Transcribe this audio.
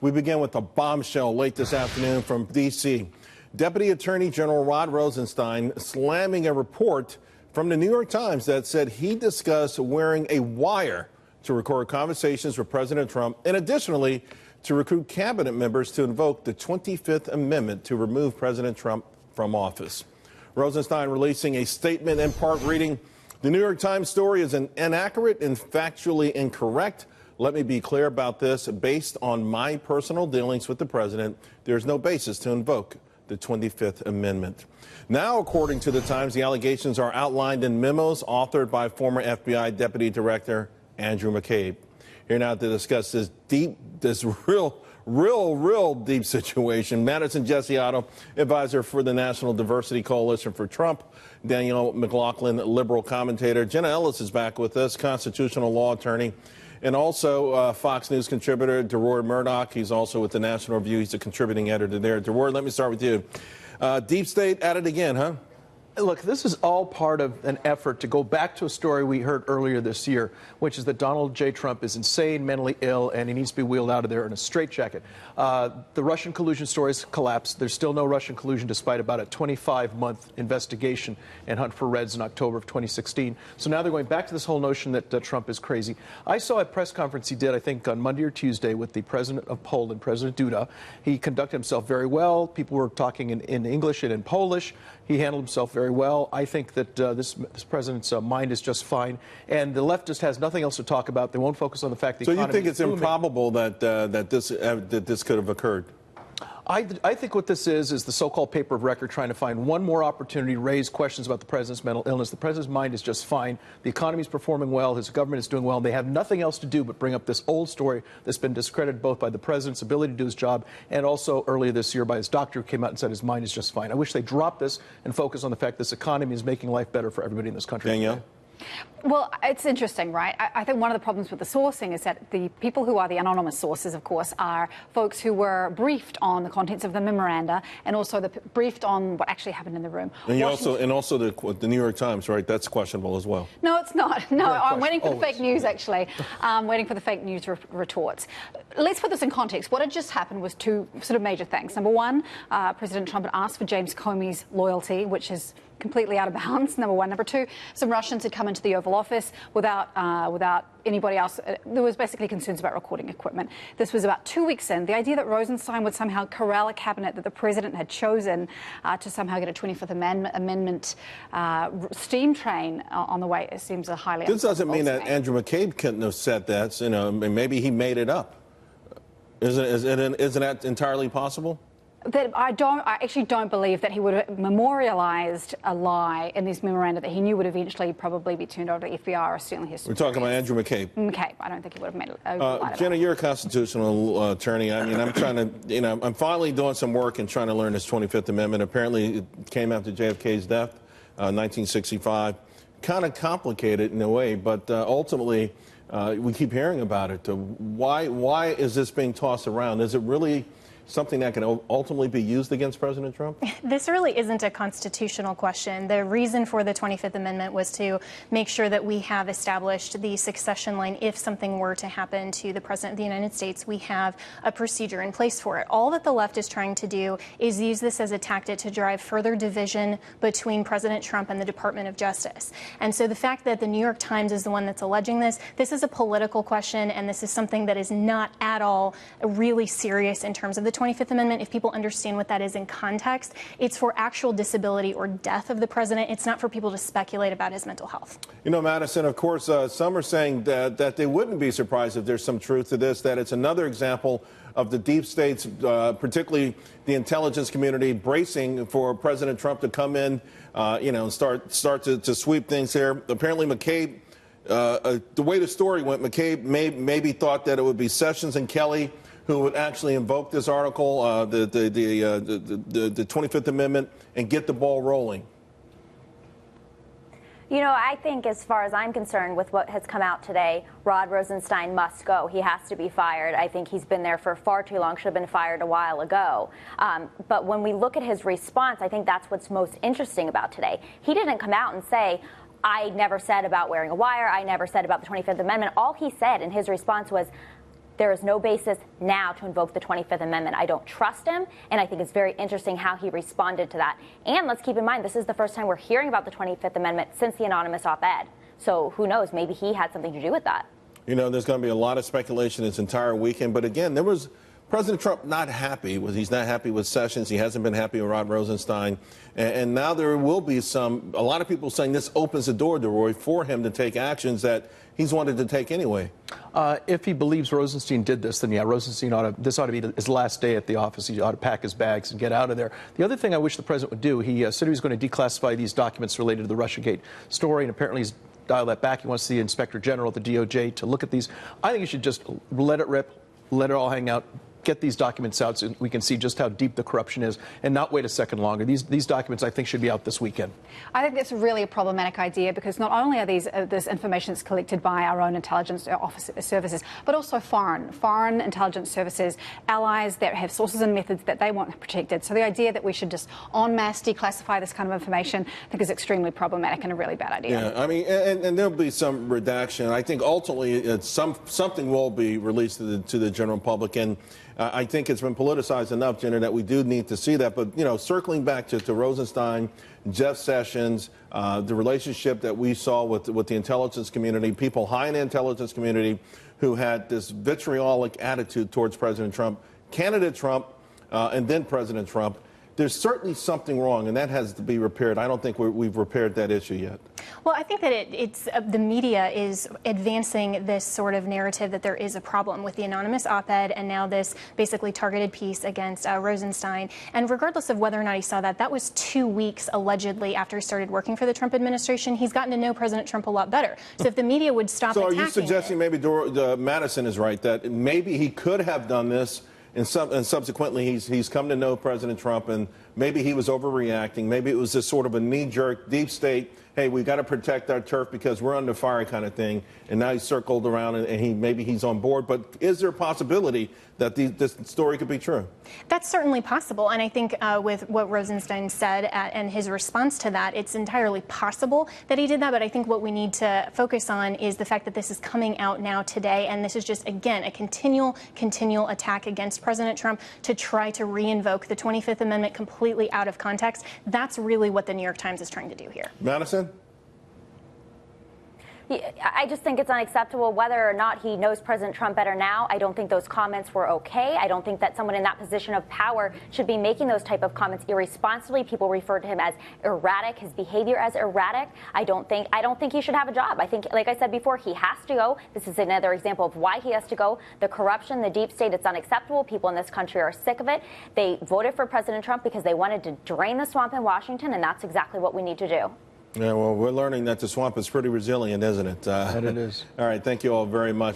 We begin with a bombshell late this afternoon from D.C. Deputy Attorney General Rod Rosenstein slamming a report from the New York Times that said he discussed wearing a wire to record conversations with President Trump and additionally to recruit cabinet members to invoke the 25th Amendment to remove President Trump from office. Rosenstein releasing a statement in part reading, "The New York Times story is inaccurate and factually incorrect. Let me be clear about this. Based on my personal dealings with the president, there's no basis to invoke the 25th Amendment." Now, according to the Times, the allegations are outlined in memos authored by former FBI Deputy Director Andrew McCabe. Here now to discuss this real deep situation, Madison Gesiotto, advisor for the National Diversity Coalition for Trump, Danielle McLaighlin, liberal commentator. Jenna Ellis is back with us, constitutional law attorney, and also Fox News contributor Deroy Murdock. He's also with the National Review. He's a contributing editor there. Deroy, let me start with you. Deep State at it again, huh? Look, this is all part of an effort to go back to a story we heard earlier this year, which is that Donald J. Trump is insane, mentally ill, and he needs to be wheeled out of there in a straitjacket. The Russian collusion stories collapsed. There's still no Russian collusion despite about a 25-month investigation and hunt for Reds in October of 2016. So now they're going back to this whole notion that Trump is crazy. I saw a press conference he did, I think, on Monday or Tuesday with the president of Poland, President Duda. He conducted himself very well. People were talking in English and in Polish. He handled himself very well. I think that this president's mind is just fine, and the left just has nothing else to talk about. They won't focus on the fact the economy. So you think it's improbable that this could have occurred? I think what this is the so-called paper of record trying to find one more opportunity to raise questions about the president's mental illness. The president's mind is just fine. The economy is performing well. His government is doing well. They have nothing else to do but bring up this old story that's been discredited both by the president's ability to do his job and also earlier this year by his doctor who came out and said his mind is just fine. I wish they dropped this and focus on the fact this economy is making life better for everybody in this country. Danielle? Well, it's interesting, right? I think one of the problems with the sourcing is that the people who are the anonymous sources, of course, are folks who were briefed on the contents of the memoranda and also briefed on what actually happened in the room. And also the New York Times, right? That's questionable as well. No, it's not. No, I'm waiting for the fake news, actually. I'm waiting for the fake news retorts. Let's put this in context. What had just happened was two sort of major things. Number one, President Trump had asked for James Comey's loyalty, which is completely out of bounds, number one. Number two, some Russians had come into the Oval Office without anybody else. There was basically concerns about recording equipment. This was about 2 weeks in. The idea that Rosenstein would somehow corral a cabinet that the president had chosen to somehow get a 25th Amendment steam train on the way, it seems a highly... This doesn't mean that Andrew McCabe couldn't have said that. You know, maybe he made it up. Isn't that entirely possible? That I actually don't believe that he would have memorialized a lie in this memoranda that he knew would eventually probably be turned over to FBI or certainly his... We're talking about Andrew McCabe. McCabe. I don't think he would have made it. Jenna, you're a constitutional attorney. I mean, I'm trying to, I'm finally doing some work and trying to learn this 25th Amendment. Apparently, it came after JFK's death, 1965. Kind of complicated in a way, but ultimately, we keep hearing about it. Why is this being tossed around? Is it really something that can ultimately be used against President Trump? This really isn't a constitutional question. The reason for the 25th Amendment was to make sure that we have established the succession line. If something were to happen to the President of the United States, we have a procedure in place for it. All that the left is trying to do is use this as a tactic to drive further division between President Trump and the Department of Justice. And so the fact that the New York Times is the one that's alleging this is a political question, and this is something that is not at all really serious in terms of the 25th Amendment. If people understand what that is in context, it's for actual disability or death of the president. It's not for people to speculate about his mental health. You know, Madison, of course, some are saying that they wouldn't be surprised if there's some truth to this, that it's another example of the deep states, particularly the intelligence community, bracing for President Trump to come in, and start to sweep things here. Apparently, McCabe, the way the story went, McCabe maybe thought that it would be Sessions and Kelly who would actually invoke this article, the 25th Amendment, and get the ball rolling. You know, I think as far as I'm concerned with what has come out today, Rod Rosenstein must go. He has to be fired. I think he's been there for far too long, should have been fired a while ago. But when we look at his response, I think that's what's most interesting about today. He didn't come out and say, I never said about wearing a wire, I never said about the 25th Amendment. All he said in his response was, there is no basis now to invoke the 25th Amendment. I don't trust him, and I think it's very interesting how he responded to that. And let's keep in mind, this is the first time we're hearing about the 25th Amendment since the anonymous op-ed. So who knows, maybe he had something to do with that. You know, there's going to be a lot of speculation this entire weekend. But again, there was President Trump not happy. He's not happy with Sessions. He hasn't been happy with Rod Rosenstein. And now there will be a lot of people saying this opens the door, Deroy, for him to take actions that he's wanted to take anyway. If he believes Rosenstein did this, then yeah, this ought to be his last day at the office. He ought to pack his bags and get out of there. The other thing I wish the president would do, he said he was going to declassify these documents related to the Russiagate story, and apparently he's dialed that back. He wants the Inspector General at the DOJ to look at these. I think he should just let it rip, let it all hang out, get these documents out so we can see just how deep the corruption is and not wait a second longer. These documents, I think, should be out this weekend. I think that's really a problematic idea because not only are this information that's collected by our own intelligence services, but also foreign intelligence services, allies that have sources and methods that they want protected. So the idea that we should just en masse declassify this kind of information, I think, is extremely problematic and a really bad idea. Yeah, I mean, and there'll be some redaction. I think ultimately something will be released to the general public, and I think it's been politicized enough, Jenner, that we do need to see that. But, you know, circling back to Rosenstein, Jeff Sessions, the relationship that we saw with the intelligence community, people high in the intelligence community who had this vitriolic attitude towards President Trump, candidate Trump, and then President Trump. There's certainly something wrong, and that has to be repaired. I don't think we've repaired that issue yet. Well, I think that the media is advancing this sort of narrative that there is a problem with the anonymous op-ed and now this basically targeted piece against Rosenstein. And regardless of whether or not he saw that, that was 2 weeks allegedly after he started working for the Trump administration. He's gotten to know President Trump a lot better. So if the media would stop attacking So are you suggesting maybe Madison is right, that maybe he could have done this and subsequently he's come to know President Trump, and maybe he was overreacting. Maybe it was this sort of a knee-jerk, deep state, hey, we've got to protect our turf because we're under fire kind of thing. And now he's circled around and maybe he's on board. But is there a possibility that this story could be true? That's certainly possible. And I think with what Rosenstein said and his response to that, it's entirely possible that he did that. But I think what we need to focus on is the fact that this is coming out now today. And this is just, again, a continual attack against President Trump to try to reinvoke the 25th Amendment completely out of context. That's really what the New York Times is trying to do here. Madison? I just think it's unacceptable whether or not he knows President Trump better now. I don't think those comments were okay. I don't think that someone in that position of power should be making those type of comments irresponsibly. People refer to him as erratic, his behavior as erratic. I don't think he should have a job. I think, like I said before, he has to go. This is another example of why he has to go. The corruption, the deep state, it's unacceptable. People in this country are sick of it. They voted for President Trump because they wanted to drain the swamp in Washington, and that's exactly what we need to do. Yeah, well, we're learning that the swamp is pretty resilient, isn't it? And it is. All right, thank you all very much.